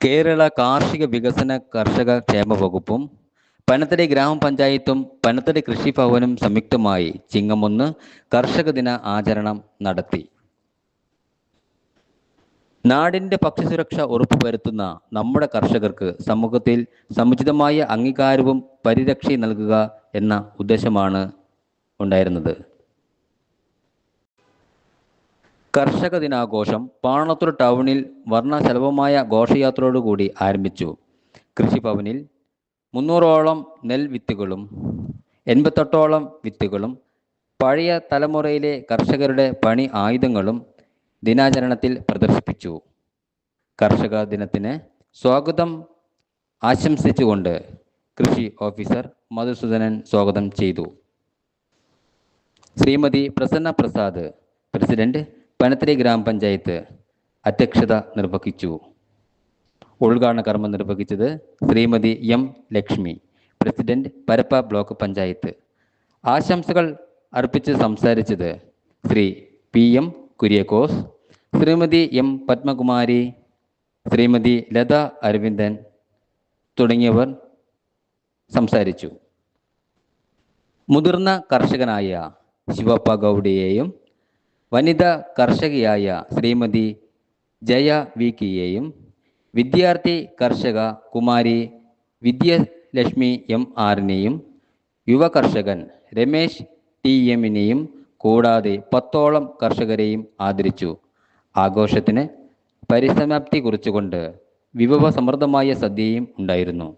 കേരള കാർഷിക വികസന കർഷക ക്ഷേമ വകുപ്പും പനത്തടി ഗ്രാമപഞ്ചായത്തും പനത്തടി കൃഷിഭവനും സംയുക്തമായി ചിങ്ങം 1 കർഷക ദിന ആചരണം നടത്തി. നാടിൻ്റെ ഭക്ഷ്യസുരക്ഷ ഉറപ്പുവരുത്തുന്ന നമ്മുടെ കർഷകർക്ക് സമൂഹത്തിൽ സമുചിതമായ അംഗീകാരവും പരിരക്ഷയും നൽകുക എന്ന ഉദ്ദേശമാണ് ഉണ്ടായിരുന്നത്. കർഷക ദിനാഘോഷം പാണത്തൂർ ടൗണിൽ വർണ്ണശലഭമായ ഘോഷയാത്രയോടുകൂടി ആരംഭിച്ചു. കൃഷിഭവനിൽ 300ഓളം നെൽവിത്തുകളും 88ഓളം വിത്തുകളും പഴയ തലമുറയിലെ കർഷകരുടെ പണി ആയുധങ്ങളും ദിനാചരണത്തിൽ പ്രദർശിപ്പിച്ചു. കർഷക ദിനത്തിന് സ്വാഗതം ആശംസിച്ചുകൊണ്ട് കൃഷി ഓഫീസർ മധുസൂദനൻ സ്വാഗതം ചെയ്തു. ശ്രീമതി പ്രസന്ന പ്രസാദ്, പ്രസിഡന്റ്, പനത്തടി ഗ്രാമപഞ്ചായത്ത് അധ്യക്ഷത നിർവഹിച്ചു. ഉദ്ഘാടന കർമ്മം നിർവഹിച്ചത് Shrimati M Lakshmi, president, Parappa block panchayat. ആശംസകൾ അർപ്പിച്ച് സംസാരിച്ചത് Shri P M Kuriakose, Shrimati M Padmakumari, Shrimati Latha Aravindan തുടങ്ങിയവർ സംസാരിച്ചു. മുതിർന്ന കർഷകനായ ശിവപ്പ ഗൗഡിയെയും വനിതാ കർഷകയായ ശ്രീമതി ജയ വി കെയെയും വിദ്യാർത്ഥി കർഷക കുമാരി വിദ്യലക്ഷ്മി എം ആറിനെയും യുവ കർഷകൻ രമേശ് ടി എമ്മിനെയും കൂടാതെ 10ഓളം കർഷകരെയും ആദരിച്ചു. ആഘോഷത്തിന് പരിസമാപ്തി കുറിച്ചുകൊണ്ട് വിഭവസമൃദ്ധമായ സദ്യയും ഉണ്ടായിരുന്നു.